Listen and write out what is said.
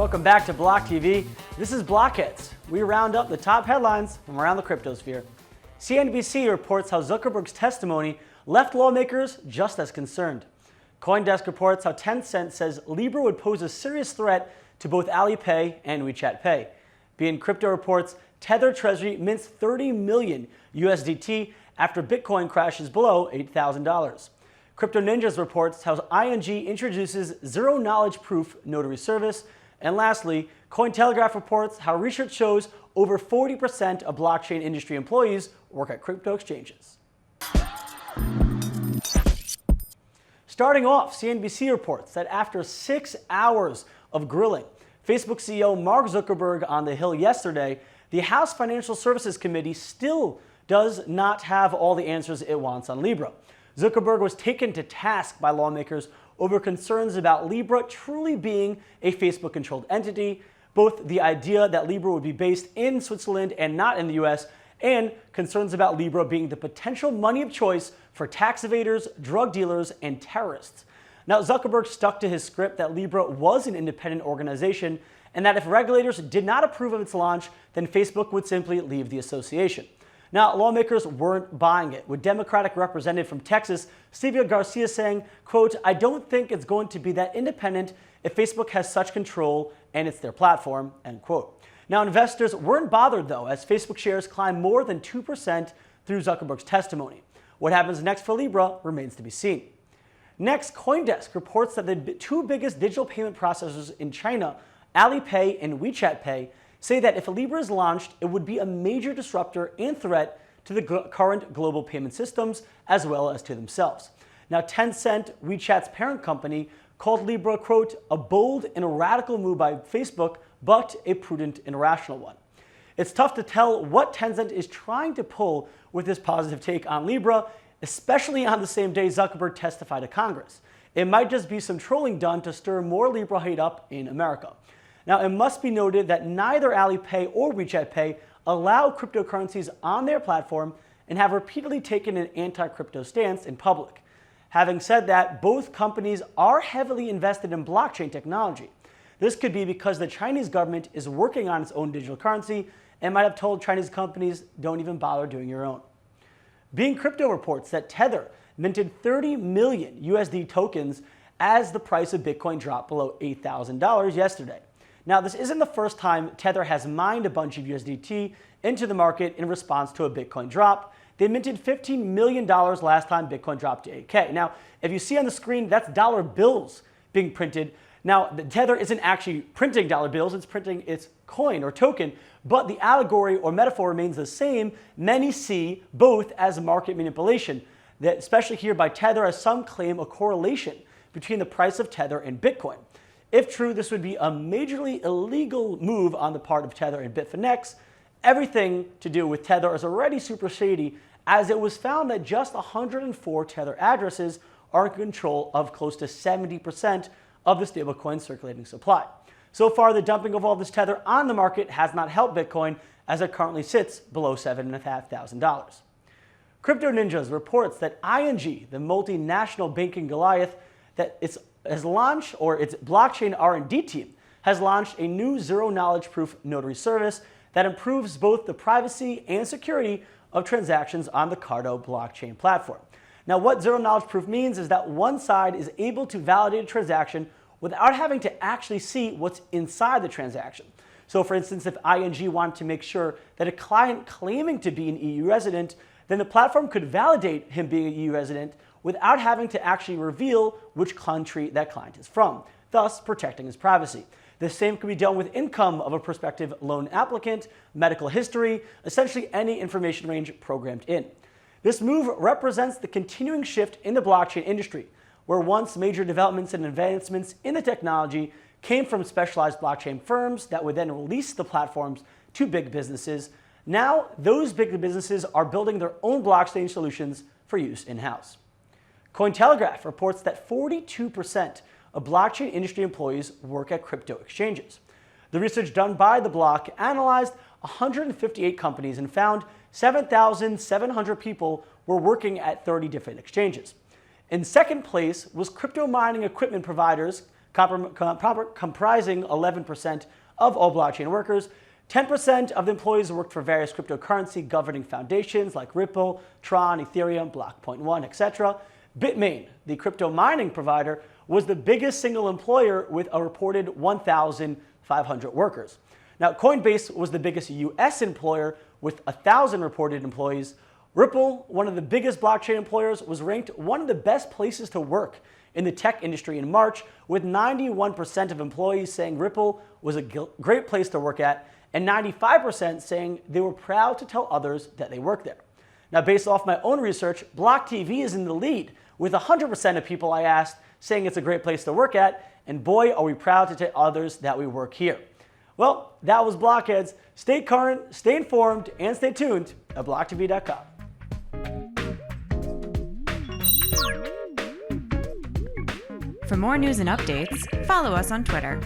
Welcome back to BLOCKTV. This is Blockheads. We round up the top headlines from around the cryptosphere. CNBC reports how Zuckerberg's testimony left lawmakers just as concerned. CoinDesk reports how Tencent says Libra would pose a serious threat to both Alipay and WeChat Pay. BN Crypto reports Tether Treasury mints 30 million USDT after Bitcoin crashes below $8,000. Crypto Ninjas reports how ING introduces zero-knowledge proof notary service. And lastly, Cointelegraph reports how research shows over 40% of blockchain industry employees work at crypto exchanges. Starting off, CNBC reports that after 6 hours of grilling Facebook CEO Mark Zuckerberg on the Hill yesterday, the House Financial Services Committee still does not have all the answers it wants on Libra. Zuckerberg was taken to task by lawmakers over concerns about Libra truly being a Facebook-controlled entity, both the idea that Libra would be based in Switzerland and not in the US, and concerns about Libra being the potential money of choice for tax evaders, drug dealers, and terrorists. Now, Zuckerberg stuck to his script that Libra was an independent organization and that if regulators did not approve of its launch, then Facebook would simply leave the association. Now, lawmakers weren't buying it, with Democratic Representative from Texas, Stevia Garcia, saying, quote, "I don't think it's going to be that independent if Facebook has such control and it's their platform," end quote. Now, investors weren't bothered, though, as Facebook shares climbed more than 2% through Zuckerberg's testimony. What happens next for Libra remains to be seen. Next, CoinDesk reports that the two biggest digital payment processors in China, Alipay and WeChat Pay, say that if Libra is launched, it would be a major disruptor and threat to the current global payment systems as well as to themselves. Now, Tencent, WeChat's parent company, called Libra, quote, "a bold and a radical move by Facebook, but a prudent and rational one." It's tough to tell what Tencent is trying to pull with this positive take on Libra, especially on the same day Zuckerberg testified to Congress. It might just be some trolling done to stir more Libra hate up in America. Now, it must be noted that neither Alipay or WeChat Pay allow cryptocurrencies on their platform and have repeatedly taken an anti-crypto stance in public. Having said that, both companies are heavily invested in blockchain technology. This could be because the Chinese government is working on its own digital currency and might have told Chinese companies, don't even bother doing your own. BN Crypto reports that Tether minted 30 million USD tokens as the price of Bitcoin dropped below $8,000 yesterday. Now, this isn't the first time Tether has mined a bunch of USDT into the market in response to a Bitcoin drop. They minted $15 million last time Bitcoin dropped to 8K. Now, if you see on the screen, that's dollar bills being printed. Now, the Tether isn't actually printing dollar bills, it's printing its coin or token, but the allegory or metaphor remains the same. Many see both as market manipulation, that especially here by Tether, as some claim a correlation between the price of Tether and Bitcoin. If true, this would be a majorly illegal move on the part of Tether and Bitfinex. Everything to do with Tether is already super shady, as it was found that just 104 Tether addresses are in control of close to 70% of the stablecoin circulating supply. So far, the dumping of all this Tether on the market has not helped Bitcoin, as it currently sits below $7,500. Crypto Ninjas reports that ING, the multinational banking Goliath, that its blockchain R&D team has launched a new zero-knowledge proof notary service that improves both the privacy and security of transactions on the Cardo blockchain platform. Now, what zero-knowledge proof means is that one side is able to validate a transaction without having to actually see what's inside the transaction. So, for instance, if ING wanted to make sure that a client claiming to be an EU resident, then the platform could validate him being an EU resident without having to actually reveal which country that client is from, thus protecting his privacy. The same could be done with income of a prospective loan applicant, medical history, essentially any information range programmed in. This move represents the continuing shift in the blockchain industry, where once major developments and advancements in the technology came from specialized blockchain firms that would then release the platforms to big businesses. Now, those big businesses are building their own blockchain solutions for use in-house. Cointelegraph reports that 42% of blockchain industry employees work at crypto exchanges. The research done by The Block analyzed 158 companies and found 7,700 people were working at 30 different exchanges. In second place was crypto mining equipment providers comprising 11% of all blockchain workers. 10% of the employees worked for various cryptocurrency governing foundations like Ripple, Tron, Ethereum, Block.1, etc. Bitmain, the crypto mining provider, was the biggest single employer with a reported 1,500 workers. Now, Coinbase was the biggest U.S. employer with 1,000 reported employees. Ripple, one of the biggest blockchain employers, was ranked one of the best places to work in the tech industry in March, with 91% of employees saying Ripple was a great place to work at, and 95% saying they were proud to tell others that they work there. Now, based off my own research, BLOCKTV is in the lead, with 100% of people I asked saying it's a great place to work at, and boy, are we proud to tell others that we work here. Well, that was Blockheads. Stay current, stay informed, and stay tuned at blocktv.com. For more news and updates, follow us on Twitter.